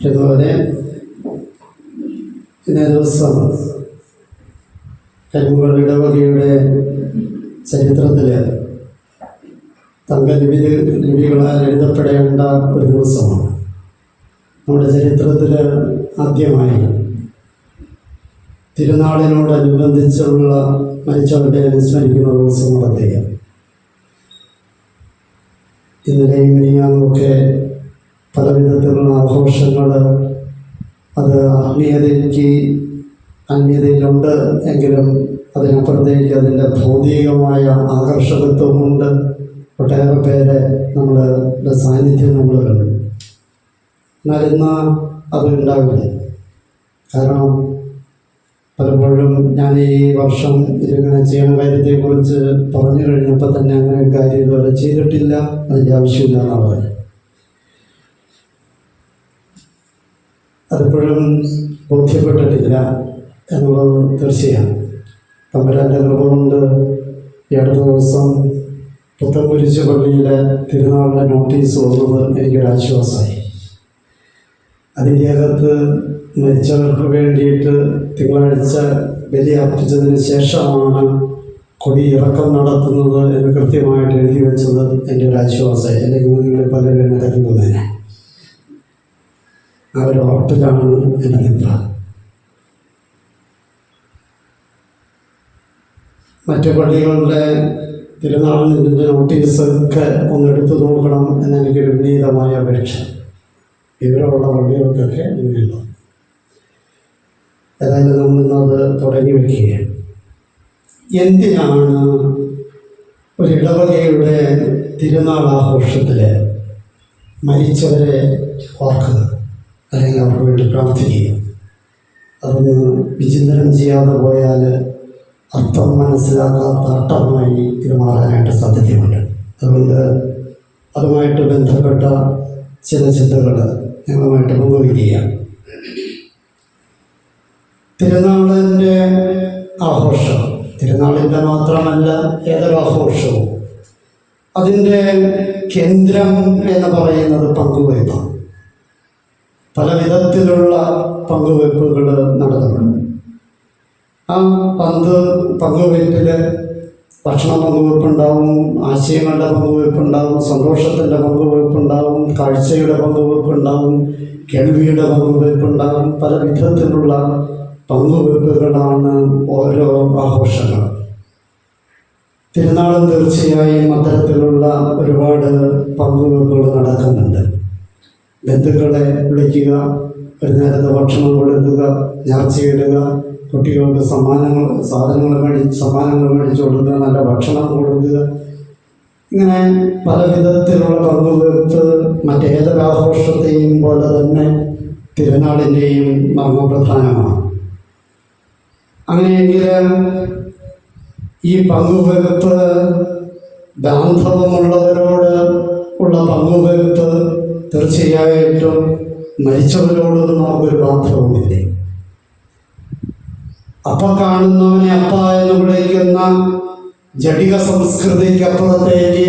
അതുപോലെ ഇന്നേ ദിവസം കരിമ്പുകൾ ഇടവകയുടെ ചരിത്രത്തിൽ തങ്കലിപികളാൽ എഴുതപ്പെടേണ്ട ഒരു ദിവസമാണ്. നമ്മുടെ ചരിത്രത്തിൽ ആദ്യമായി തിരുനാളിനോടനുബന്ധിച്ചുള്ള മരിച്ചവരുടെ അനുസ്മരിക്കുന്ന ദിവസം നടത്തുക. ഇന്നലെയും മിനിയാന്നുമൊക്കെ പല വിധത്തിലുള്ള ആഘോഷങ്ങൾ അത് ആത്മീയതയിലുണ്ട് എങ്കിലും അതിനപ്പുറത്തേക്ക് അതിൻ്റെ ഭൗതികമായ ആകർഷകത്വമുണ്ട്. ഒട്ടേറെ പേരെ നമ്മളുടെ സാന്നിധ്യം നമ്മൾ കണ്ടു. എന്നാൽ ഇന്ന് അത് ഉണ്ടാവില്ല. കാരണം പലപ്പോഴും ഞാൻ ഈ വർഷം ഇതിങ്ങനെ ചെയ്യുന്ന കാര്യത്തെക്കുറിച്ച് പറഞ്ഞു കഴിഞ്ഞപ്പോൾ തന്നെ അങ്ങനെ ഒരു കാര്യം ഇതുവരെ ചെയ്തിട്ടില്ല, അതിൻ്റെ ആവശ്യമില്ല എന്നാണ് പറഞ്ഞത്. അതിപ്പോഴും ബോധ്യപ്പെട്ടിട്ടില്ല എന്നുള്ളത് തീർച്ചയാണ്. തമ്പുരാൻ്റെ കൃപ കൊണ്ട് ഈ അടുത്ത ദിവസം പുത്തൻകുരിശ് പള്ളിയിലെ തിരുനാളിൻ്റെ നോട്ടീസ് വന്നത് എനിക്കൊരാശ്വാസമായി. അതിൻ്റെ അകത്ത് മരിച്ചവർക്ക് വേണ്ടിയിട്ട് തിങ്കളാഴ്ച ബലി അർപ്പിച്ചതിന് ശേഷമാണ് കൊടി ഇറക്കം നടത്തുന്നത് എന്ന് കൃത്യമായിട്ട് എഴുതി വെച്ചത് എൻ്റെ ഒരു ആശ്വാസമായി. അല്ലെങ്കിൽ നിങ്ങൾ പലരും എന്നെ തരുന്നതിനെ ആ ഒരു ഉറപ്പിലാണ് എൻ്റെ നിദ്ര. മറ്റു പള്ളികളുടെ തിരുനാളിൻ്റെ നോട്ടീസൊക്കെ ഒന്നെടുത്ത് നോക്കണം എന്നെനിക്കൊരു വിനീതമായ അപേക്ഷ. വിവരമുള്ള പള്ളികൾക്കൊക്കെ അങ്ങനെയുള്ളൂ. ഏതായാലും നമ്മളിന്നത് തുടങ്ങി വയ്ക്കുകയാണ്. എന്തിനാണ് ഒരു ഇടവകയുടെ തിരുനാൾ ആഘോഷത്തിൽ മരിച്ചവരെ ഓർക്കുന്നത് അല്ലെങ്കിൽ അവർക്ക് വേണ്ടി പ്രാർത്ഥിക്കുക? അതൊന്ന് വിചിന്തനം ചെയ്യാതെ പോയാൽ അർത്ഥം മനസ്സിലാക്കാത്ത അർത്ഥമായി ഇത് മാറാനായിട്ട് സാധ്യതയുണ്ട്. അതുകൊണ്ട് അതുമായിട്ട് ബന്ധപ്പെട്ട ചില ചിന്തകൾ ഞങ്ങളുമായിട്ട് പങ്കുവയ്ക്കുകയാണ്. തിരുനാളിൻ്റെ ആഘോഷം, തിരുനാളിൻ്റെ മാത്രമല്ല ഏതൊരു ആഘോഷവും അതിൻ്റെ കേന്ദ്രം എന്ന് പറയുന്നത് പങ്കുവയ്പ്പാണ്. പല വിധത്തിലുള്ള പങ്കുവയ്പ്പുകൾ നടത്തുന്നുണ്ട്. ആ പങ്കുവയ്പ്പിൽ ഭക്ഷണ പങ്കുവയ്പ്പുണ്ടാവും, ആശയങ്ങളുടെ പങ്കുവയ്പ്പുണ്ടാവും, സന്തോഷത്തിൻ്റെ പങ്കുവയ്പ്പുണ്ടാവും, കാഴ്ചയുടെ പങ്കുവയ്പ്പുണ്ടാവും, കേൾവിയുടെ പങ്കുവയ്പ്പുണ്ടാവും. പല വിധത്തിലുള്ള പങ്കുവയ്പ്പുകളാണ് ഓരോ ആഘോഷങ്ങൾ. തിരുനാളും തീർച്ചയായും അത്തരത്തിലുള്ള ഒരുപാട് പങ്കുവയ്പ്പുകൾ നടക്കുന്നുണ്ട്. ബന്ധുക്കളെ വിളിക്കുക, ഒരു നേരത്തെ ഭക്ഷണം കൊടുക്കുക, നേർച്ചയിടുക, കുട്ടികൾക്ക് സമ്മാനങ്ങൾ മേടിച്ചു കൊടുക്കുക, നല്ല ഭക്ഷണം കൊടുക്കുക. ഇങ്ങനെ പല വിധത്തിലുള്ള പങ്കുവയ്പ്പ് മറ്റേതൊരാഘോഷത്തെയും പോലെ തന്നെ തിരുനാളിൻ്റെയും മർമ്മപ്രധാനമാണ്. അങ്ങനെയെങ്കിൽ ഈ പങ്കുവയ്പ്പ് ബാന്ധവമുള്ളവരോട് ഉള്ള പങ്കുവയ്പ്പ് തീർച്ചയായിട്ടും മരിച്ചവരോടൊന്നും നമുക്കൊരു ബാന്ധവമില്ലേ. അപ്പ കാണുന്നവനെ അപ്പ എന്ന് വിളിക്കുന്ന ജടിക സംസ്കൃതിക്കപ്പുറത്തേക്ക്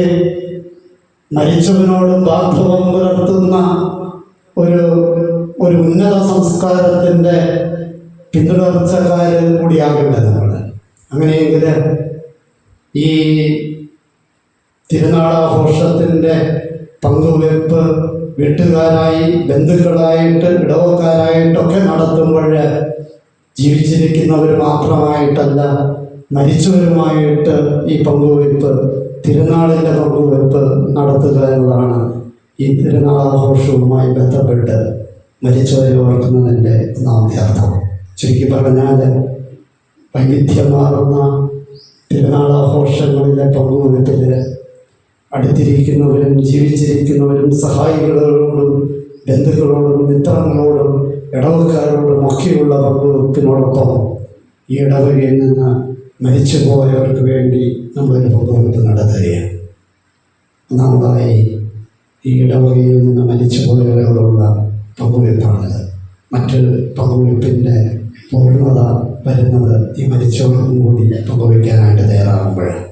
മരിച്ചവനോട് ബാന്ധവം പുലർത്തുന്ന ഒരു ഉന്നത സംസ്കാരത്തിൻ്റെ പിന്തുടർച്ചക്കാരിൽ കൂടിയാകേണ്ടത് നമ്മൾ. അങ്ങനെയെങ്കിൽ ഈ തിരുനാളാഘോഷത്തിൻ്റെ പങ്കുവയ്പ്പ് വീട്ടുകാരായി, ബന്ധുക്കളായിട്ട്, ഇടവക്കാരായിട്ടൊക്കെ നടത്തുമ്പോൾ ജീവിച്ചിരിക്കുന്നവർ മാത്രമായിട്ടല്ല, മരിച്ചവരുമായിട്ട് ഈ പങ്കുവയ്പ്പ്, തിരുനാളിൻ്റെ പങ്കുവയ്പ്പ് നടത്തുക എന്നതാണ് ഈ തിരുനാളാഘോഷവുമായി ബന്ധപ്പെട്ട് മരിച്ചവരെ ഓർക്കുന്നതിൻ്റെ ഒന്നാമത്തെ അർത്ഥം. ചുരുക്കി പറഞ്ഞാൽ വൈവിധ്യമാർന്ന തിരുനാളാഘോഷങ്ങളിലെ പങ്കുവയ്പ്പിൽ അടുത്തിരിക്കുന്നവരും ജീവിച്ചിരിക്കുന്നവരും സഹായികളോടും ബന്ധുക്കളോടും മിത്രങ്ങളോടും ഇടവക്കാരോടും ഒക്കെയുള്ള പങ്കുവയ്പ്പിനോടൊപ്പം ഈ ഇടവകയിൽ നിന്ന് മരിച്ചുപോയവർക്ക് വേണ്ടി നമ്മളൊരു പങ്കുവയ്പ്പ് നടത്തുകയാണ്. ഒന്നാമതായി ഈ ഇടവകയിൽ നിന്ന് മരിച്ചുപോയവരോടുള്ള പങ്കുവയ്പ്പാണിത്. മറ്റ് പങ്കുവയ്പ്പിൻ്റെ പൂർണ്ണത വരുന്നത് ഈ മരിച്ചവർക്കും കൂടി പങ്കുവയ്ക്കാനായിട്ട് തയ്യാറാകുമ്പോഴാണ്.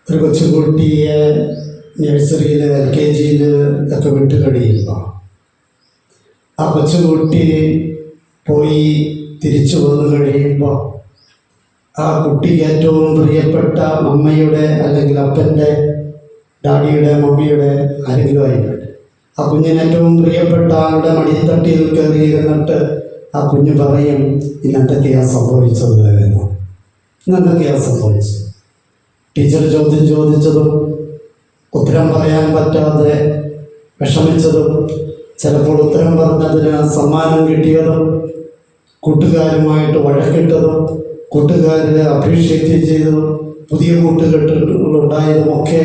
ഒരു കൊച്ചുകുട്ടിയെ നഴ്സറിയിൽ LKG ഒക്കെ വിട്ട് കഴിയുമ്പോൾ ആ കൊച്ചുകുട്ടി പോയി തിരിച്ചു വന്നു കഴിയുമ്പോൾ ആ കുട്ടിക്ക് ഏറ്റവും പ്രിയപ്പെട്ട അമ്മയുടെ അല്ലെങ്കിൽ അപ്പൻ്റെ, ഡാഡിയുടെ, മമ്മിയുടെ ആരെങ്കിലും ആയിക്കോട്ടെ, ആ കുഞ്ഞിന് ഏറ്റവും പ്രിയപ്പെട്ട ആളുടെ മടിത്തട്ടിൽ കയറിയിരുന്നിട്ട് ആ കുഞ്ഞ് പറയും, ഇന്നെന്തൊക്കെയാണ് സംഭവിച്ചത് എന്ന്. ഇന്നെന്തൊക്കെയാണ് സംഭവിച്ചത്? ടീച്ചർ ചോദ്യം ചോദിച്ചതും ഉത്തരം പറയാൻ പറ്റാതെ വിഷമിച്ചതും, ചിലപ്പോൾ ഉത്തരം പറഞ്ഞതിന് സമ്മാനം കിട്ടിയതും, കൂട്ടുകാരുമായിട്ട് വഴക്കിട്ടതും, കൂട്ടുകാരെ അപ്രീഷിയേറ്റ് ചെയ്തതും, പുതിയ കൂട്ടുകെട്ടുകളുണ്ടായതുമൊക്കെ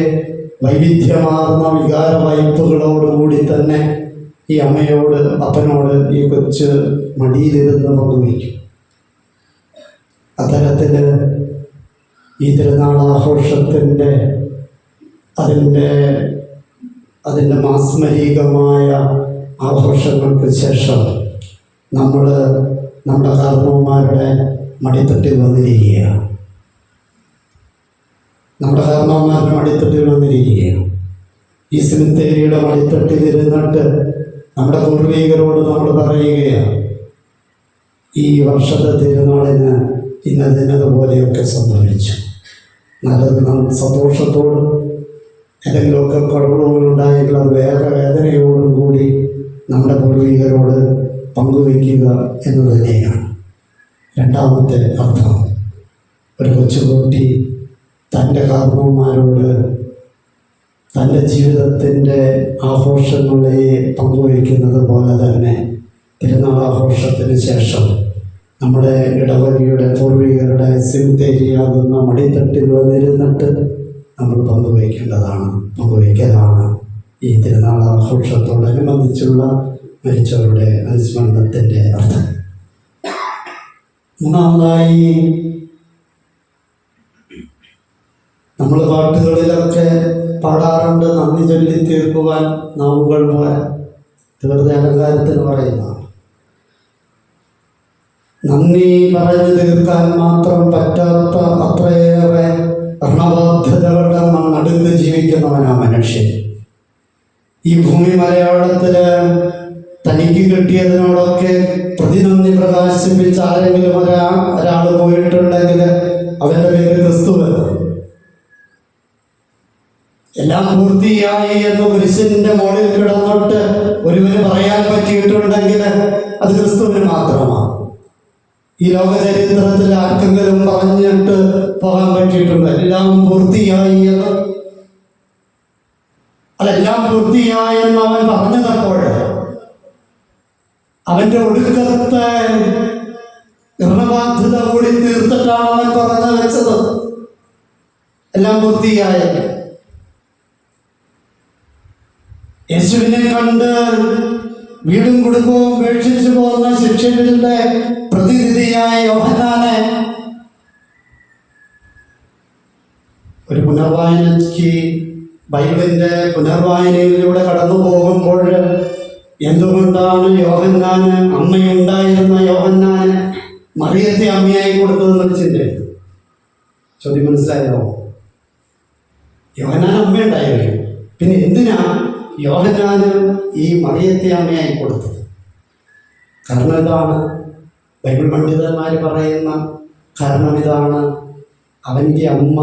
വൈവിധ്യമാർന്ന വികാര വായ്പകളോടുകൂടി തന്നെ ഈ അമ്മയോട്, അപ്പനോട് ഈ കൊച്ച് മടിയിലിരുന്ന് പങ്കുവയ്ക്കും. അത്തരത്തിൽ ഈ തിരുനാളാഘോഷത്തിൻ്റെ അതിൻ്റെ മാസ്മരികമായ ആഘോഷങ്ങൾക്ക് ശേഷം നമ്മൾ നമ്മുടെ കാരണവന്മാരുടെ മടിത്തട്ടിൽ വന്നിരിക്കുകയാണ്. നമ്മുടെ കാരണവന്മാരുടെ മടിത്തട്ടിൽ വന്നിരിക്കുകയാണ്. ഈ സെമിത്തേരിയുടെ മടിത്തട്ടിൽ ഇരുന്നിട്ട് നമ്മുടെ പൂർവികരോട് നമ്മൾ പറയുകയാണ്, ഈ വർഷത്തെ തിരുനാളിന് ഇന്നതുപോലെയൊക്കെ സംഭവിച്ചു. നല്ലത് സന്തോഷത്തോടും എന്തെങ്കിലുമൊക്കെ കുറവുകളുണ്ടായെങ്കിൽ അത് വേറെ വേദനയോടും കൂടി നമ്മുടെ പൂർവികരോട് പങ്കുവയ്ക്കുക എന്ന് തന്നെയാണ് രണ്ടാമത്തെ അർത്ഥം. ഒരു കൊച്ചുകുട്ടി തൻ്റെ കാരണവന്മാരോട് തൻ്റെ ജീവിതത്തിൻ്റെ ആഘോഷങ്ങളെ പങ്കുവയ്ക്കുന്നത് പോലെ തന്നെ തിരുനാളാഘോഷത്തിന് ശേഷം നമ്മുടെ ഇടവഴിയുടെ പൂർവികരുടെ സെമിത്തേരിയാകുന്ന മടിത്തട്ടിൽ വന്നിരുന്നിട്ട് നമ്മൾ പങ്കുവയ്ക്കലാണ് ഈ തിരുനാളാഘോഷത്തോടനുബന്ധിച്ചുള്ള മരിച്ചവരുടെ അനുസ്മരണത്തിൻ്റെ അർത്ഥം. മൂന്നാമതായി, നമ്മൾ പാട്ടുകളിലൊക്കെ പാടാറുണ്ട്, നന്ദി ചൊല്ലി തീർക്കുവാൻ നാവുകൾ പോരാ. വെറുതെ അലങ്കാരത്തിന് പറയുന്നതാണ്. നന്ദി പറഞ്ഞു തീർക്കാൻ മാത്രം പറ്റാത്ത അത്രയേറെ ഋണബാധ്യതകളുടെ നടുക്ക് ജീവിക്കുന്നവനാ മനുഷ്യൻ. ഈ ഭൂമി മലയാളത്തിൽ തനിക്ക് കിട്ടിയതിനോടൊക്കെ പ്രതിനന്ദി പ്രകാശിപ്പിച്ച് ആരെങ്കിലും ഒരാൾ പോയിട്ടുണ്ടെങ്കിൽ അവൻ്റെ പേര് ക്രിസ്തുവ. എല്ലാം പൂർത്തിയായി എന്ന് കുരിശിന്റെ മുകളിൽ കിടന്നിട്ട് ഒരുവന് പറയാൻ പറ്റിയിട്ടുണ്ടെങ്കിൽ അത് ക്രിസ്തുവിന് മാത്രമാണ്. ഈ ലോക ചരിത്രത്തിൽ ആർക്കെങ്കിലും പറഞ്ഞിട്ട് പോകാൻ പറ്റിയിട്ടുണ്ട് എല്ലാം പൂർത്തിയായി എന്ന്? അതെല്ലാം പൂർത്തിയായെന്ന് അവൻ പറഞ്ഞതപ്പോൾ അവന്റെ ഒടുക്കത്തെ ഋണബാധ്യത കൂടി തീർത്തിട്ടാണ് അവൻ പറഞ്ഞു വെച്ചത് എല്ലാം പൂർത്തിയായ. യേശുവിനെ കണ്ട് വീടും കുടുംബവും ഉപേക്ഷിച്ചു പോകുന്ന ശിഷ്യരുടെ പ്രതിനിധിയായ യോഹന്നാനെ ഒരു പുനർവായനയ്ക്ക് ബൈബിളിന്റെ പുനർവായനയിലൂടെ കടന്നു പോകുമ്പോൾ എന്തുകൊണ്ടാണ് യോഹന്നാന്, അമ്മയുണ്ടായിരുന്ന യോഹന്നാന് മറിയത്തെ അമ്മയായി കൊടുത്തതെന്നൊരു ചിന്തയുണ്ട്. ചോദ്യം മനസ്സിലായോ? യോഹന്നാൻ അമ്മയുണ്ടായിരുന്നു, പിന്നെ എന്തിനാ യോഹന്നാന് ഈ മറിയത്തെ അമ്മയായി കൊടുത്തത്? കാരണം ഇതാണ്, ബൈബിൾ പണ്ഡിതന്മാർ പറയുന്ന കാരണം ഇതാണ്. അവൻ്റെ അമ്മ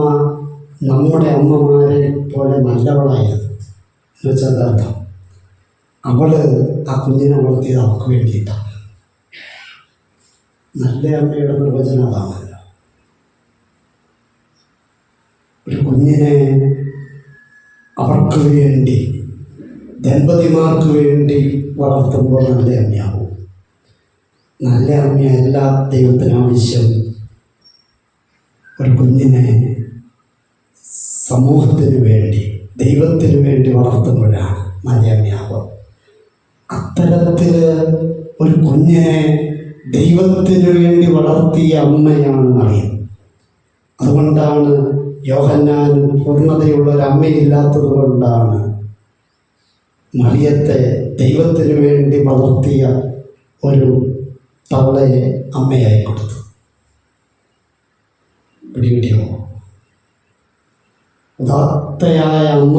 നമ്മുടെ അമ്മമാരെ പോലെ നല്ലവളായത് എന്ന് വെച്ചാൽ അർത്ഥം അവള് ആ കുഞ്ഞിനെ വളർത്തിയത് അവൾക്ക് വേണ്ടിയിട്ടാണ്. നല്ല അമ്മയുടെ നിർവചനം അതാണല്ലോ. ഒരു കുഞ്ഞിനെ അവർക്ക് വേണ്ടി, ദമ്പതിമാർക്ക് വേണ്ടി വളർത്തുമ്പോൾ നല്ല അമ്മയാവും. നല്ല അമ്മയല്ല ദൈവത്തിന് ആവശ്യം. ഒരു കുഞ്ഞിനെ സമൂഹത്തിന് വേണ്ടി, ദൈവത്തിന് വേണ്ടി വളർത്തുമ്പോഴാണ് നല്ല അമ്മയാവും. അത്തരത്തിൽ ഒരു കുഞ്ഞിനെ ദൈവത്തിന് വേണ്ടി വളർത്തിയ അമ്മയാണ് മറിയം. അതുകൊണ്ടാണ് യോഹന്നാൻ പൂർണ്ണതയുള്ള ഒരു അമ്മയില്ലാത്തത് കൊണ്ടാണ് മറിയത്തെ ദൈവത്തിന് വേണ്ടി വളർത്തിയ ഒരു തവളയെ അമ്മയായി കൊടുത്തു. പിടികിട്ടിയോ? ഉദാത്തയായ അമ്മ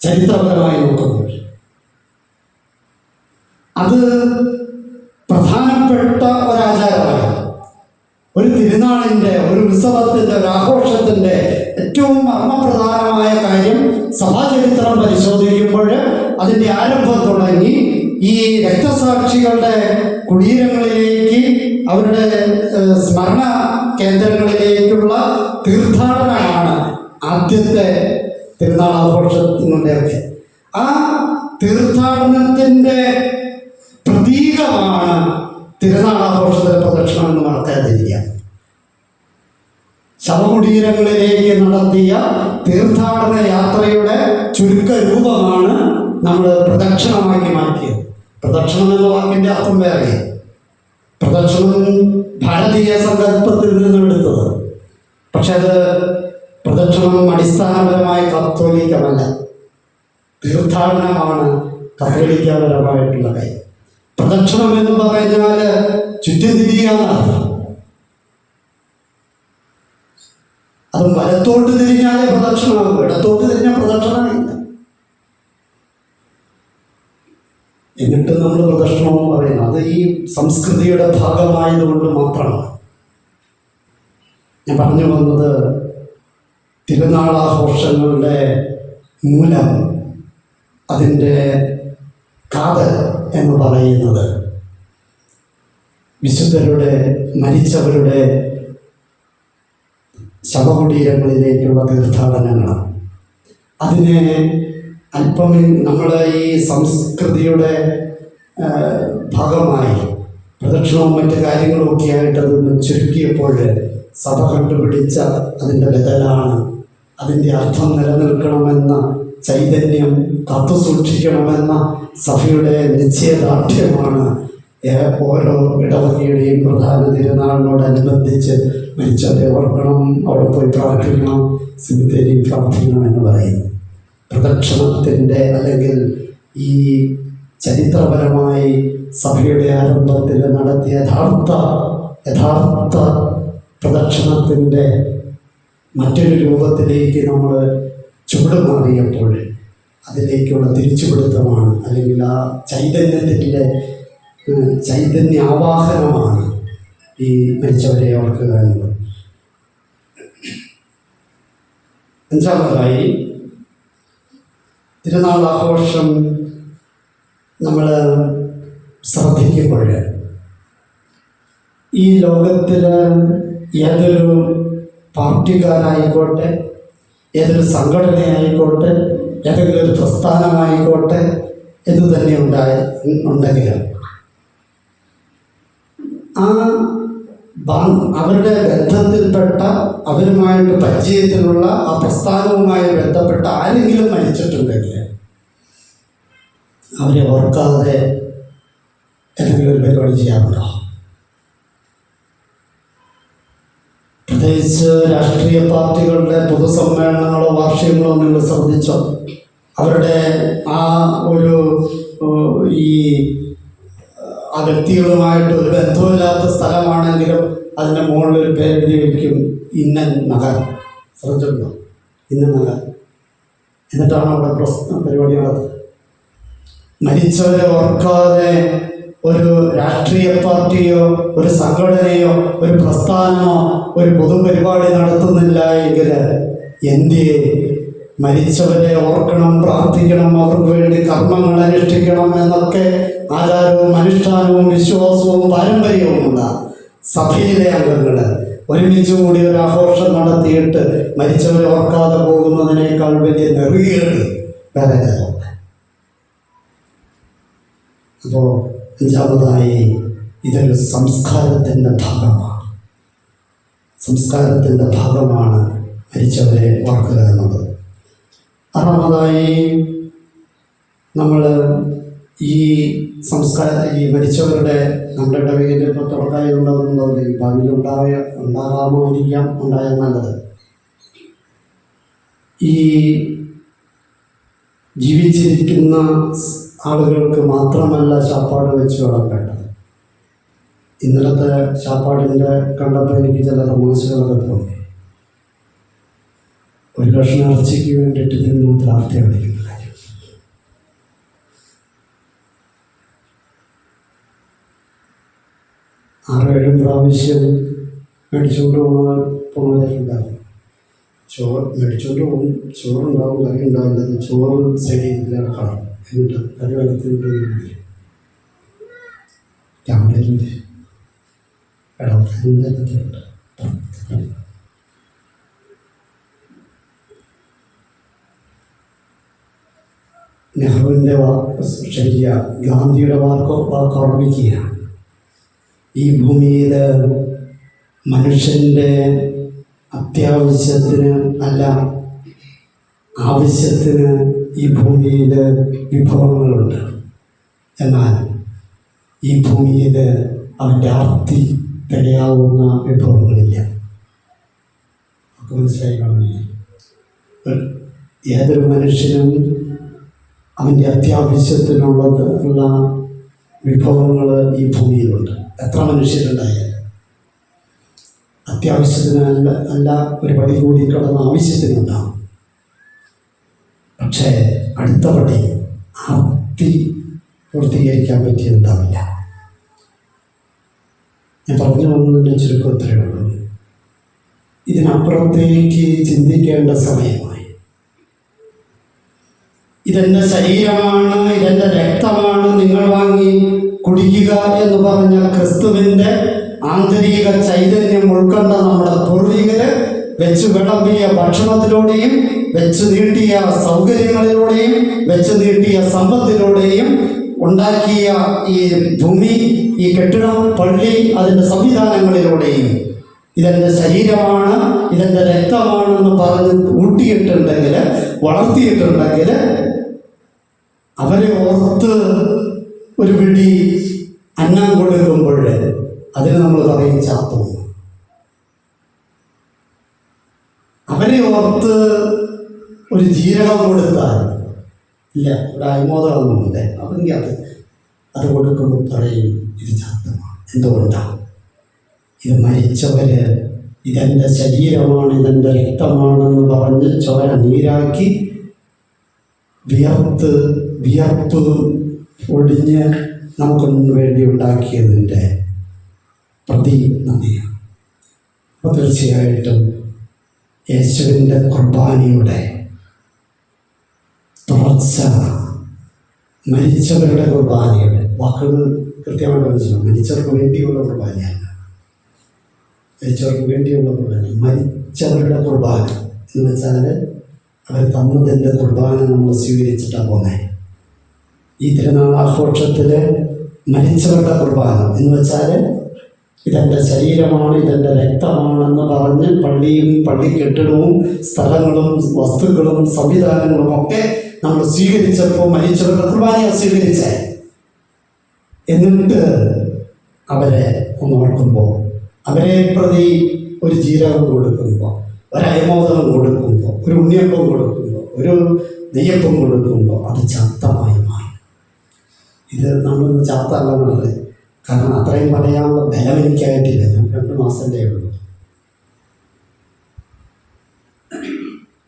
ചരിത്രപരമായി നോക്കുമ്പോൾ അത് പ്രധാനപ്പെട്ട ഒരാചാരമാണ്. ഒരു തിരുനാളിൻ്റെ, ഒരു ഉത്സവത്തിൻ്റെ, ഒരു ആഘോഷത്തിൻ്റെ ഏറ്റവും മർമ്മപ്രധാനമായ കാര്യം സഭാചരിത്രം പരിശോധിക്കുമ്പോൾ അതിൻ്റെ ആരംഭം തുടങ്ങി ഈ രക്തസാക്ഷികളുടെ കുടീരങ്ങളിലേക്ക്, അവരുടെ സ്മരണ കേന്ദ്രങ്ങളിലേക്കുള്ള തീർത്ഥാടനമാണ് ആദ്യത്തെ തിരുനാൾ ആഘോഷത്തിനുടെയൊക്കെ. ആ തീർത്ഥാടനത്തിൻ്റെ പ്രതീകമാണ് തിരുനാൾ ആഘോഷത്തിലെ പ്രദക്ഷിണം എന്ന് മറക്കാതിരിക്കുക. ശവകുടീരങ്ങളിലേക്ക് നടത്തിയ തീർത്ഥാടന യാത്രയുടെ ചുരുക്ക രൂപമാണ് നമ്മൾ പ്രദക്ഷിണമാക്കി മാറ്റിയത്. പ്രദക്ഷിണം എന്ന വാക്കിൻ്റെ അർത്ഥം വേറെ. പ്രദക്ഷിണം ഭാരതീയ സങ്കല്പത്തിൽ നിന്നും എടുത്തത്. പക്ഷെ അത് പ്രദക്ഷിണം അടിസ്ഥാനപരമായി കത്തോലിക്കമല്ല, തീർത്ഥാടനമാണ് കത്തോലിക്കപരമായിട്ടുള്ള കാര്യം. പ്രദക്ഷിണം എന്ന് പറഞ്ഞാൽ ചുറ്റും തിരിയാന്നർത്ഥം. അതും വലത്തോട്ട് തിരിഞ്ഞാലേ പ്രദക്ഷിണമാകും, ഇടത്തോട്ട് തിരിഞ്ഞാൽ പ്രദക്ഷിണമില്ല. എന്നിട്ട് നമ്മൾ പ്രദക്ഷിണമെന്ന് പറയുന്നത് അത് ഈ സംസ്കൃതിയുടെ ഭാഗമായതുകൊണ്ട് മാത്രമാണ്. ഞാൻ പറഞ്ഞു വന്നത് തിരുനാളാഘോഷങ്ങളുടെ മൂലം, അതിൻ്റെ കാതൽ എന്ന് പറയുന്നത് വിശുദ്ധരുടെ, മരിച്ചവരുടെ ശവകുടീരങ്ങളിലേക്കുള്ള തീർത്ഥാടനങ്ങളാണ്. അതിനെ അല്പം നമ്മൾ ഈ സംസ്കൃതിയുടെ ഭാഗമായി പ്രദക്ഷിണവും മറ്റു കാര്യങ്ങളും ഒക്കെ ആയിട്ട് അതൊന്ന് ചുരുക്കിയപ്പോൾ സഭ കണ്ടുപിടിച്ച അതിൻ്റെ ബദലാണ്, അതിൻ്റെ അർത്ഥം നിലനിൽക്കണമെന്ന ചൈതന്യം കാത്തു സൂക്ഷിക്കണമെന്ന സഭയുടെ നിശ്ചയദാർഢ്യമാണ് ഓരോ ഇടവകയുടെയും പ്രധാന തിരുനാളിനോടനുബന്ധിച്ച് മരിച്ചവരെ ഓർക്കണം, അവിടെ പോയി പ്രാർത്ഥിക്കണം, സിമിത്തേരി പ്രാർത്ഥിക്കണം എന്ന് പറയുന്നു. പ്രദക്ഷിണത്തിൻ്റെ അല്ലെങ്കിൽ ഈ ചരിത്രപരമായി സഭയുടെ ആരംഭത്തിൽ നടത്തിയ യഥാർത്ഥ പ്രദക്ഷിണത്തിൻ്റെ മറ്റൊരു രൂപത്തിലേക്ക് നമ്മൾ ചുവടുമാറിയപ്പോൾ അതിലേക്കുള്ള തിരിച്ചുപിടുത്തമാണ്, അല്ലെങ്കിൽ ആ ചൈതന്യത്തിൻ്റെ ചൈതന്യാവാഹനമാണ് ഈ മരിച്ചവരെ ഓർക്കുക എന്നത്. അഞ്ചാമതായി തിരുനാൾ ആഘോഷം നമ്മൾ ശ്രദ്ധിക്കുമ്പോൾ ഈ ലോകത്തിൽ ഏതൊരു പാർട്ടിക്കാരായിക്കോട്ടെ, ഏതൊരു സംഘടനയായിക്കോട്ടെ, ഏതെങ്കിലും ഒരു പ്രസ്ഥാനമായിക്കോട്ടെ, ഇത് തന്നെ ഉണ്ടെങ്കിലും അവരുടെ ബന്ധത്തിൽപ്പെട്ട, അവരുമായിട്ട് പരിചയത്തിലുള്ള ആ പ്രസ്ഥാനവുമായി ബന്ധപ്പെട്ട ആരെങ്കിലും മരിച്ചിട്ടുണ്ടെങ്കിൽ അവരെ ഓർക്കാതെ ഏതെങ്കിലും ഒരു പരിപാടി ചെയ്യാറുണ്ടോ? പ്രത്യേകിച്ച് രാഷ്ട്രീയ പാർട്ടികളുടെ പൊതുസമ്മേളനങ്ങളോ വാർഷികങ്ങളോ നിങ്ങൾ ശ്രദ്ധിച്ചോ? അവരുടെ ആ ഒരു ആ വ്യക്തികളുമായിട്ട് ഒരു ബന്ധമില്ലാത്ത സ്ഥലമാണെങ്കിലും അതിൻ്റെ മുകളിലൊരു പേരെഴുതി വയ്ക്കും, ഇന്ന നഗർ. ശ്രദ്ധിച്ചിട്ടുണ്ടോ? ഇന്ന നഗർ. എന്നിട്ടാണ് അവിടെ പരിപാടി നടത്തുന്നത്. മരിച്ചവരെ ഓർക്കാതെ ഒരു രാഷ്ട്രീയ പാർട്ടിയോ ഒരു സംഘടനയോ ഒരു പ്രസ്ഥാനമോ ഒരു പൊതുപരിപാടി നടത്തുന്നില്ല എങ്കിൽ എന്തിയെ മരിച്ചവരെ ഓർക്കണം, പ്രാർത്ഥിക്കണം, അവർക്ക് വേണ്ടി കർമ്മങ്ങൾ അനുഷ്ഠിക്കണം എന്നൊക്കെ ആചാരവും അനുഷ്ഠാനവും വിശ്വാസവും പാരമ്പര്യവുമുള്ള സഭയിലെ അംഗങ്ങൾ ഒരുമിച്ച് കൂടി ഒരു ആഘോഷം നടത്തിയിട്ട് മരിച്ചവരെ ഓർക്കാതെ പോകുന്നതിനേക്കാൾ വലിയ നെറികേട് വേറെ കാര്യമുണ്ട്. അപ്പോൾ അഞ്ചാമതായി ഇതൊരു സംസ്കാരത്തിൻ്റെ ഭാഗമാണ് മരിച്ചവരെ ഓർക്കുക എന്നത്. ആറാമതായി നമ്മൾ ഈ മരിച്ചവരുടെ നമ്മുടെ ഇടവകയിൽ ഇപ്പോൾ തുടക്കായി ഉണ്ടാകുന്നുണ്ടോ, ഭാവിയിൽ ഉണ്ടാകാമായിരിക്കാം, ഉണ്ടായാൽ നല്ലത്. ഈ ജീവിച്ചിരിക്കുന്ന ആളുകൾക്ക് മാത്രമല്ല ശാപ്പാട് വെച്ച് വിളമ്പേണ്ടത്. ഇന്നലത്തെ ശാപ്പാടിൻ്റെ കണ്ടപ്പോൾ എനിക്ക് ചില തമാശകളൊക്കെ തോന്നി. ഒരു കഷ്ണം ഇറച്ചിക്ക് വേണ്ടിയിട്ട് ഇതിന് പ്രാർത്ഥന വിളിക്കുന്ന കാര്യം. 6-7 പ്രാവശ്യം മേടിച്ചുകൊണ്ട് പോകുന്നവരുണ്ടാകും. ചോറ് മേടിച്ചുകൊണ്ട് പോകും, ചോറുണ്ടാവും, കറി ഉണ്ടാവില്ല. ചോറ് സൈഡിൽ കളയും, എന്നിട്ട് കറി വെള്ളത്തിൻ്റെ രാവിലെ ഇടപെടുന്നുണ്ട്. നെഹ്റുവിൻ്റെ ശരിയ ഗാന്ധിയുടെ വാക്ക് ഓർമ്മിക്കുകയാണ്. ഈ ഭൂമിയിൽ മനുഷ്യൻ്റെ അത്യാവശ്യത്തിന് അല്ല, ആവശ്യത്തിന് ഈ ഭൂമിയിൽ വിഭവങ്ങളുണ്ട്. എന്നാൽ ഈ ഭൂമിയിൽ അവൻ്റെ ആർത്തി തികയാവുന്ന വിഭവങ്ങളില്ല. മനസ്സിലായി കാണുന്നില്ല. ഏതൊരു മനുഷ്യനും അവൻ്റെ അത്യാവശ്യത്തിനുള്ളതുള്ള വിഭവങ്ങൾ ഈ ഭൂമിയിലുണ്ട്. എത്ര മനുഷ്യരുണ്ടായാലും അത്യാവശ്യത്തിന് അല്ല ഒരു പടി കൂടി കടന്ന ആവശ്യത്തിനുണ്ടാകും. പക്ഷേ അടുത്ത പടി ആർത്തി പൂർത്തീകരിക്കാൻ പറ്റിയിട്ടുണ്ടാവില്ല. ഞാൻ പറഞ്ഞു വന്നതിൻ്റെ ചുരുക്കം ഇത്രയേ ഉള്ളൂ. ഇതിനപ്പുറത്തേക്ക് ചിന്തിക്കേണ്ട സമയമായി. ഇതെൻ്റെ ശരീരമാണ്, ഇതെൻ്റെ രക്തമാണ്, നിങ്ങൾ വാങ്ങി കുടിക്കുക എന്ന് പറഞ്ഞ ക്രിസ്തുവിൻ്റെ ആന്തരിക ചൈതന്യം ഉൾക്കൊണ്ട നമ്മുടെ പൂർവികര് വെച്ച് വിളമ്പിയ ഭക്ഷണത്തിലൂടെയും വെച്ച് നീട്ടിയ സൗകര്യങ്ങളിലൂടെയും വെച്ച് നീട്ടിയ സമ്പത്തിലൂടെയും ഉണ്ടാക്കിയ ഈ ഭൂമി, ഈ കെട്ടിടം, പള്ളി, അതിൻ്റെ സംവിധാനങ്ങളിലൂടെയും ഇതെൻ്റെ ശരീരമാണ്, ഇതെൻ്റെ രക്തമാണെന്ന് പറഞ്ഞ് ഊട്ടിയിട്ടുണ്ടെങ്കിൽ, വളർത്തിയിട്ടുണ്ടെങ്കിൽ അവരെ ഓർത്ത് ഒരു പിടി അന്നം കൊടുക്കുമ്പോൾ അതിന് നമ്മൾ പറയും ചാത്തും. അവരെ ഓർത്ത് ഒരു ജീരകം കൊടുത്താൽ ഇല്ല, ഇവിടെ അയമോദമൊന്നുമില്ല, അവർക്ക് അത് കൊടുക്കുമ്പോൾ പറയും ഇത് ചാത്തമാണ്. എന്തുകൊണ്ടാണ്? ഇത് മരിച്ചവര് ഇതെൻ്റെ ശരീരമാണ്, ഇതെൻ്റെ രക്തമാണെന്ന് പറഞ്ഞ് ചോര നീരാക്കി വിയർപ്പ് ഒടിഞ്ഞ് നമുക്കൊന്നു വേണ്ടി ഉണ്ടാക്കിയതിൻ്റെ പ്രതിനന്ദിയാണ്. അപ്പോൾ തീർച്ചയായിട്ടും യേശുവിൻ്റെ കുർബാനയുടെ തുടർച്ച, മരിച്ചവരുടെ കുർബാനയുടെ വാക്കുകൾ കൃത്യമായിട്ട് മനസ്സിലാവും. മരിച്ചവർക്ക് വേണ്ടിയുള്ള കുർബാനയല്ല, മരിച്ചവർക്ക് വേണ്ടിയുള്ള കുർബാന. മരിച്ചവരുടെ കുർബാന എന്ന് വെച്ചാൽ അവർ തന്നതിൻ്റെ കുർബാന നമ്മൾ സ്വീകരിച്ചിട്ടാണ് പോകുന്നത്. ഈ തിരുനാൾ ആഘോഷത്തിൽ മരിച്ചവരുടെ കുർബാന എന്ന് വെച്ചാൽ ഇതെൻ്റെ ശരീരമാണ്, ഇതെൻ്റെ രക്തമാണെന്ന് പറഞ്ഞ് പള്ളിയും പള്ളി കെട്ടിടവും സ്ഥലങ്ങളും വസ്തുക്കളും സംവിധാനങ്ങളും ഒക്കെ നമ്മൾ സ്വീകരിച്ചപ്പോൾ മരിച്ചവരുടെ കുർബാനയെ സ്വീകരിച്ചേ. എന്നിട്ട് അവരെ ഒന്ന് ഓർക്കുമ്പോൾ, അവരെ പ്രതി ഒരു ജീരകം കൊടുക്കുമ്പോൾ, ഒരയമോദകം കൊടുക്കുമ്പോൾ, ഒരു ഉണ്ണിയപ്പം കൊടുക്കുമ്പോൾ, ഒരു നെയ്യപ്പം കൊടുക്കുമ്പോൾ അത് ചാത്തമായി മാറും. ഇത് നമ്മളൊന്ന് ചാത്തല്ല എന്നുള്ളത്. കാരണം അത്രയും പറയാനുള്ള ബലം എനിക്കായിട്ടില്ല. ഞാൻ 2 മാസത്തിലേ ഉള്ളൂ.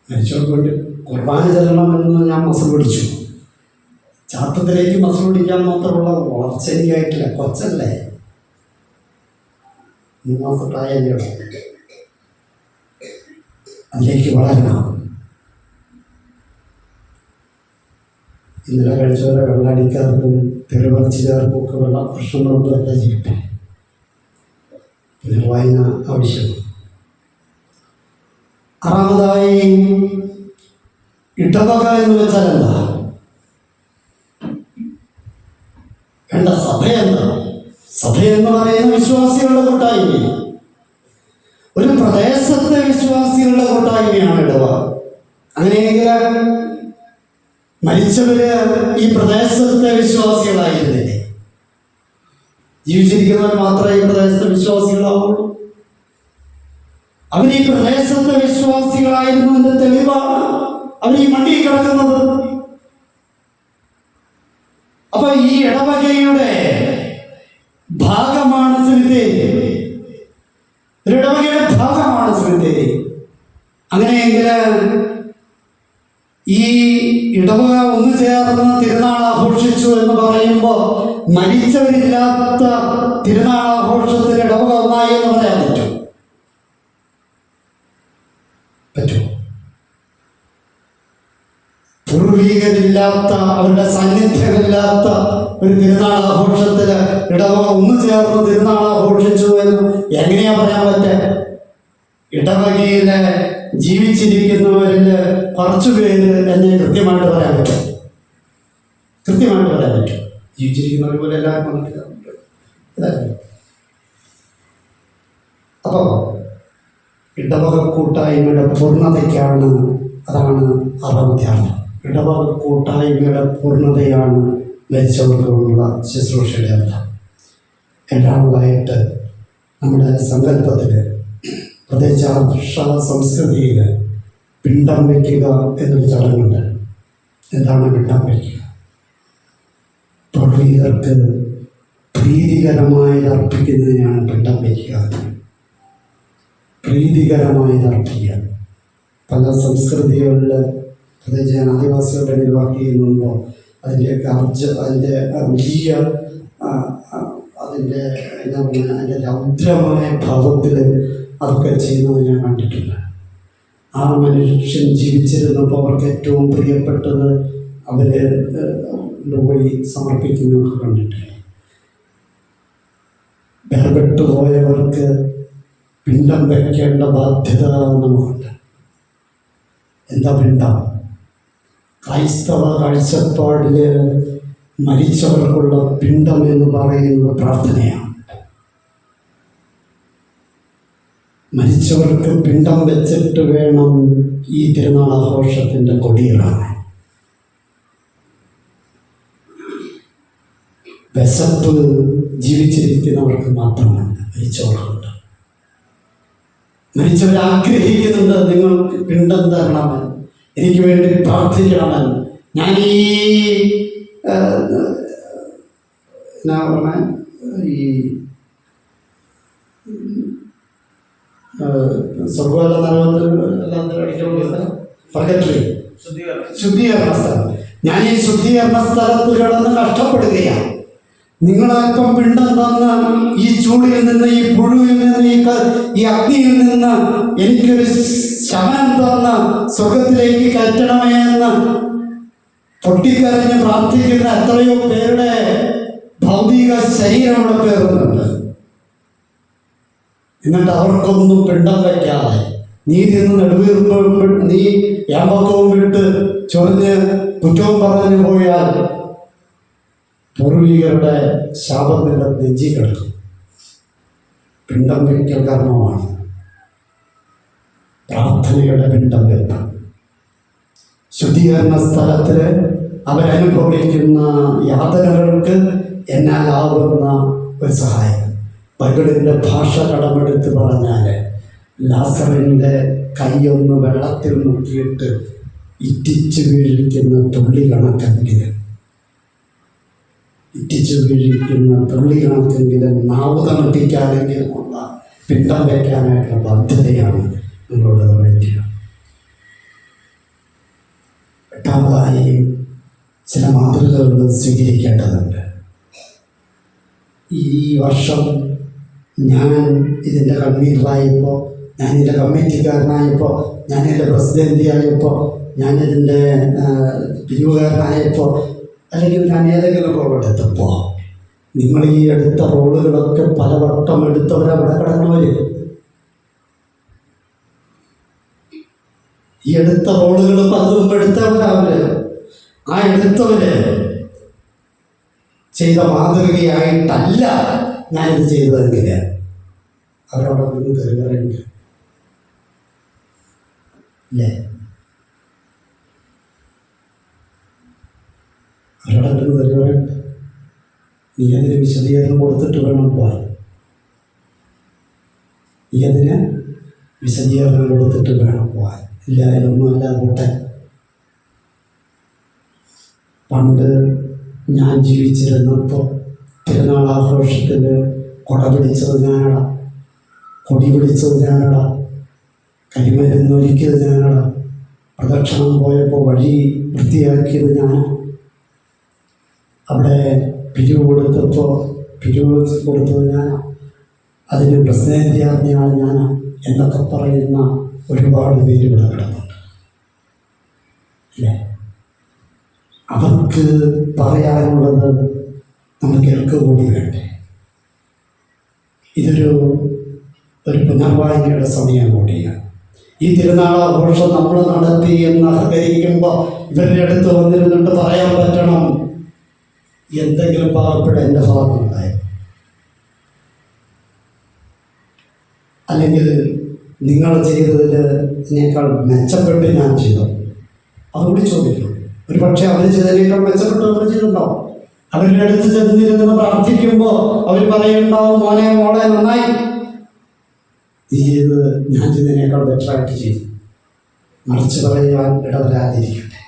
മരിച്ചവർക്ക് വേണ്ടി കുർബാന ചെല്ലണമെന്ന് ഞാൻ മസിൽ പിടിച്ചു. ചാത്തത്തിലേക്ക് മസിൽ പിടിക്കാൻ മാത്രമുള്ള വളർച്ച എനിക്കായിട്ടില്ല. കൊച്ചല്ലേ, 3 മാസം പ്രായമല്ലേ ഉള്ളൂ. അതിലേക്ക് വളരണം. ഇന്നലെ കഴിച്ചവരെ വെള്ളടിക്കാർക്കും തെരുവച്ചിക്കാർക്കും ഒക്കെ വെള്ളം പ്രശ്നങ്ങളൊന്നുമല്ല ചെയ്യട്ടെ. പിന്നെ വായന ആവശ്യമാണ്. 6ാമതായി ഇടവക എന്ന് വെച്ചാൽ എന്താ? വേണ്ട സഭയെന്താ? സഭയെന്ന് പറയുന്ന വിശ്വാസികളുടെ കൂട്ടായ്മ, ഒരു പ്രദേശത്തെ വിശ്വാസികളുടെ കൂട്ടായ്മയാണ് ഇടവക. അങ്ങനെയെങ്കിൽ മരിച്ചവര് ഈ പ്രദേശത്തെ വിശ്വാസികളായിരുന്നില്ലേ? ജീവിച്ചിരിക്കുന്നവർ മാത്രമേ ഈ പ്രദേശത്തെ വിശ്വാസികളാവുള്ളൂ. അവർ ഈ പ്രദേശത്തെ വിശ്വാസികളായിരുന്നതിന്റെ തെളിവാണ് അവർ ഈ മണ്ണിൽ കിടക്കുന്നത്. അപ്പൊ ഈ ഇടവകയുടെ ഭാഗമാണ് സെമിത്തേരി, ഒരു ഇടവകയുടെ ഭാഗമാണ് സെമിത്തേരി. അങ്ങനെയെങ്കിൽ ഈ ഇടവക ഒന്നു ചേർന്ന് തിരുനാൾ ആഘോഷിച്ചു എന്ന് പറയുമ്പോൾ മരിച്ചവരില്ലാത്ത തിരുനാൾ ആഘോഷത്തിൽ ഇടവക ഒന്നായി എന്ന് പറയാൻ പറ്റുമോ? പൂർവീകരില്ലാത്ത, അവരുടെ സാന്നിധ്യമില്ലാത്ത ഒരു തിരുനാൾ ആഘോഷത്തിൽ ഇടവക ഒന്നു ചേർന്ന് തിരുനാൾ ആഘോഷിച്ചു എന്ന് എങ്ങനെയാ പറയാൻ പറ്റുക? ഇടവകയിലെ ജീവിച്ചിരിക്കുന്നവരിൽ കുറച്ചുപേര് എന്നെ കൃത്യമായിട്ട് പറയാൻ പറ്റും. ജീവിച്ചിരിക്കുന്നവർ പോലെ എല്ലാവർക്കും മനസ്സിലാവുന്നുണ്ട്. അപ്പോൾ ഇടവക കൂട്ടായ്മയുടെ പൂർണ്ണതയ്ക്കാണ്, അതാണ് ആറാം ധ്യാനം. ഇടവക കൂട്ടായ്മയുടെ പൂർണ്ണതയാണ് മരിച്ചവർക്കുള്ള ശുശ്രൂഷയുടെ അർത്ഥം. രണ്ടാമതായിട്ട് നമ്മുടെ സങ്കല്പത്തിൽ, പ്രത്യേകിച്ച് ആർഷ സംസ്കൃതിയിൽ പിണ്ടം വയ്ക്കുക എന്നൊരു ചടങ്ങുണ്ട്. എന്താണ് പിണ്ടം വയ്ക്കുക? പൂർവീകർക്ക് പ്രീതികരമായി അർപ്പിക്കുന്നതിനാണ് പിണ്ടം വയ്ക്കുക. പ്രീതികരമായി അർപ്പിക്കുക. പല സംസ്കൃതികളിൽ, പ്രത്യേകിച്ച് ഞാൻ ആദിവാസികളുടെ ഇടയിൽ വർക്ക് ചെയ്യുന്നുണ്ടോ, അതിൻ്റെ വലിയ അതിൻ്റെ എന്താ പറയുക, അതിൻ്റെ രൗദ്രമായ ഭാവത്തിൽ അതൊക്കെ ചെയ്യുന്നത് ഞാൻ കണ്ടിട്ടുണ്ട്. ആ മനുഷ്യൻ ജീവിച്ചിരുന്നപ്പോൾ അവർക്ക് ഏറ്റവും പ്രിയപ്പെട്ടത് അവർ പോയി സമർപ്പിക്കുന്നതൊക്കെ കണ്ടിട്ടില്ല. വേർപെട്ടു പോയവർക്ക് പിണ്ടം വയ്ക്കേണ്ട ബാധ്യത നമുക്കുണ്ട്. എന്താ പിണ്ടം? ക്രൈസ്തവ കാഴ്ചപ്പാടിൽ മരിച്ചവർക്കുള്ള പിണ്ടം എന്ന് പറയുന്നത് പ്രാർത്ഥനയാണ്. മരിച്ചവർക്ക് പിണ്ടം വെച്ചിട്ട് വേണം ഈ തിരുനാൾ ആഘോഷത്തിൻ്റെ കൊടികളാണ്. വിശപ്പ് ജീവിച്ചിരിക്കുന്നവർക്ക് മാത്രമല്ല, മരിച്ചവർക്കുണ്ട്. മരിച്ചവരാഗ്രഹിക്കുന്നുണ്ട്, നിങ്ങൾക്ക് പിണ്ടം തരണമെന്ന്, എനിക്ക് വേണ്ടി പ്രാർത്ഥിക്കണമെന്ന്. ഞാൻ എന്നാ പറഞ്ഞ ഈ സ്വർഗവല ശുദ്ധീകരണ സ്ഥലം, ഞാൻ ഈ ശുദ്ധീകരണ സ്ഥലത്ത് കിടന്ന് കഷ്ടപ്പെടുകയാണ്. നിങ്ങളൽപ്പം പിണ്ടം തന്ന് ഈ ചൂടിൽ നിന്ന്, ഈ പുഴുവിൽ നിന്ന്, ഈ അഗ്നിയിൽ നിന്ന് എനിക്കൊരു ശമനം തന്ന് സ്വർഗത്തിലേക്ക് കയറ്റണമേ എന്ന് പൊട്ടിക്കരഞ്ഞ് പ്രാർത്ഥിക്കുന്ന എത്രയോ പേരുടെ ഭൗതിക ശരീരം അവിടെ പേറുന്നുണ്ട്. എന്നിട്ട് അവർക്കൊന്നും പിണ്ടം വയ്ക്കാതെ നീ നിന്ന് നെടുവീർപ്പും നീ ഏമ്പക്കവും വിട്ട് ചൊറിഞ്ഞ് കുറ്റവും പറഞ്ഞു പോയാൽ പൂർവികരുടെ ശാപം നിന്റെ നെഞ്ചി കിടക്കും. പിണ്ടം വയ്ക്കൽ കർമ്മമാണ് പ്രാർത്ഥനയുടെ പിണ്ടം വെപ്പ്. ശുദ്ധീകരണ സ്ഥലത്തിൽ അവരനുഭവിക്കുന്ന യാതനകൾക്ക് എന്നാലാവുന്ന ഒരു സഹായം. ബൈബിളിൻ്റെ ഭാഷ കടമെടുത്ത് പറഞ്ഞാൽ ലാസറിൻ്റെ കൈയൊന്ന് വെള്ളത്തിൽ മുക്കിയിട്ട് ഇറ്റിച്ചു വീഴിക്കുന്ന തുള്ളി കണക്കെങ്കിലും നാവ് തണുപ്പിക്കാനെങ്കിലുമുള്ള പിണ്ടം വയ്ക്കാനായിട്ടുള്ള ബാധ്യതയാണ് നിങ്ങളോട് പറയുക. എട്ടാമതായി ചില മാതൃകകൾ സ്വീകരിക്കേണ്ടതുണ്ട്. ഈ വർഷം ഞാൻ ഇതിൻ്റെ കൺവീനറായപ്പോൾ, ഞാനിതിൻ്റെ കമ്മിറ്റിക്കാരനായപ്പോൾ, ഞാനിതിൻ്റെ പ്രസിഡൻ്റായപ്പോൾ, ഞാനിതിൻ്റെ പിരിവുകാരനായപ്പോൾ, അല്ലെങ്കിൽ ഞാൻ ഏതെങ്കിലും റോൾ എടുത്തപ്പോൾ, നിങ്ങൾ ഈ എടുത്ത റോളുകളൊക്കെ പലവട്ടം എടുത്തവരവിടെ കിടന്നവർ, ഈ എടുത്ത റോളുകൾ പലതും എടുത്തവരവര്, ആ എടുത്തവര് ചെയ്ത മാതൃകയായിട്ടല്ല ഞാനിത് ചെയ്തതെങ്കിൽ അവരവിടെ നിന്ന് തെരുവറുണ്ട് അല്ലേ? അവരവിടെ നിന്ന് തെരുവറുണ്ട്. നീ അതിന് വിശദീകരണം കൊടുത്തിട്ട് വേണം പോവാൻ. നീ അതിന് വിശദീകരണം കൊടുത്തിട്ട് വേണം പോവാൻ. ഇല്ല, ഇതൊന്നുമല്ല കൂട്ടെ. പണ്ട് ഞാൻ ജീവിച്ചിരുന്നപ്പോൾ തിരുനാൾ ആഘോഷത്തിൽ കൊട പിടിച്ചത് ഞാനടാ, കൊടി പിടിച്ചത് ഞാനടാ, കരിമരുന്നൊരുക്കിയത് ഞാനടാ, പ്രദക്ഷിണം പോയപ്പോൾ വഴി വൃത്തിയാക്കിയത് ഞാൻ. അവിടെ പിരിവ് കൊടുത്തത് ഞാൻ. അതിന് പ്രസിദ്ധി അറിഞ്ഞയാൾ ഞാൻ എന്നൊക്കെ പറയുന്ന ഒരുപാട് പേര് ഇവിടെ കിടന്നുണ്ട് അല്ലേ? അവർക്ക് പറയാനുള്ളത് നമ്മൾ കേൾക്കുക കൂടി വേണ്ടേ? ഇതൊരു പുനർവായനയുടെ സമയം കൂടിയാണ്. ഈ തിരുനാളാഘോഷം നമ്മൾ നടത്തി എന്ന് അഹങ്കരിക്കുമ്പോൾ ഇവരുടെ അടുത്ത് വന്നിരുന്നിട്ട് പറയാൻ പറ്റണം, എന്തെങ്കിലും പാവപ്പെട്ട എൻ്റെ ഭാഗമുണ്ടായി, അല്ലെങ്കിൽ നിങ്ങൾ ചെയ്തതിനേക്കാൾ മെച്ചപ്പെട്ട് ഞാൻ ചെയ്തു, അതുകൂടി ചോദിക്കണം. ഒരു പക്ഷേ അവർ ചെയ്തതിനേക്കാൾ മെച്ചപ്പെട്ട് അവർ ചെയ്തിട്ടുണ്ടാവും. അവരുടെ അടുത്ത് ചെന്നിരുന്ന് പ്രാർത്ഥിക്കുമ്പോൾ അവർ പറയുന്നുണ്ടാവും, മോനെ മോളെ നന്നായി, നീ ചെയ്ത് ഞാൻ ചെയ്തതിനേക്കാൾ ബെറ്ററായിട്ട് ചെയ്തു, മറിച്ച് പറയാൻ ഇടവരാതിരിക്കട്ടെ.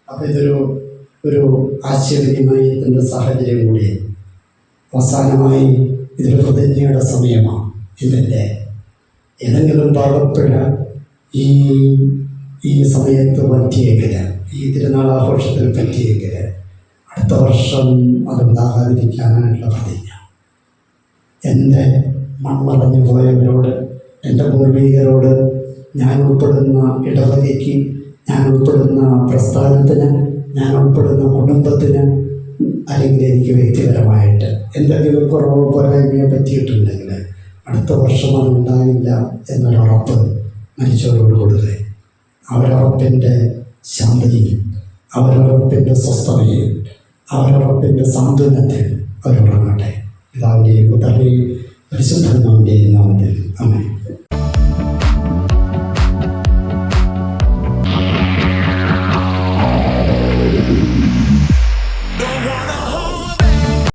അപ്പോൾ ഒരു ആശയവിനിമയത്തിൻ്റെ സാഹചര്യം കൂടി. അവസാനമായി ഇതൊരു പ്രതിജ്ഞയുടെ സമയമാണ്. ഇതിൻ്റെ ഏതെങ്കിലും പാവപ്പെട്ട ഈ സമയത്ത് പറ്റിയെങ്കിൽ, ഈ തിരുനാൾ ആഘോഷത്തിൽ പറ്റിയെങ്കിൽ അടുത്ത വർഷം അതുണ്ടാകാതിരിക്കാനായിട്ടുള്ള പ്രതിജ്ഞ. എൻ്റെ മൺമറഞ്ഞു പോയവരോട്, എൻ്റെ പൂർവികരോട്, ഞാൻ ഉൾപ്പെടുന്ന ഇടവകയ്ക്ക്, ഞാൻ ഉൾപ്പെടുന്ന പ്രസ്ഥാനത്തിന്, ഞാൻ ഉൾപ്പെടുന്ന കുടുംബത്തിന്, അല്ലെങ്കിൽ എനിക്ക് വ്യക്തിപരമായിട്ട് എന്തെങ്കിലും കുറവോ പോരായ്മയോ പറ്റിയിട്ടുണ്ടെങ്കിൽ അടുത്ത വർഷം അതുണ്ടാകില്ല എന്നൊരുറപ്പ് മരിച്ചവരോട് കൊടുക്കുക. അവരുറപ്പിൻ്റെ ശാന്തിയും അവരുറപ്പിൻ്റെ സ്വസ്ഥതയും അവരുറപ്പിൻ്റെ സാന്ത്വനത്തിൽ അവരുറങ്ങട്ടെ. പിതാവിൻ്റെയും പുത്രൻ്റെയും പരിശുദ്ധാത്മാവിൻ്റെയും നാമത്തിൽ ആമേൻ.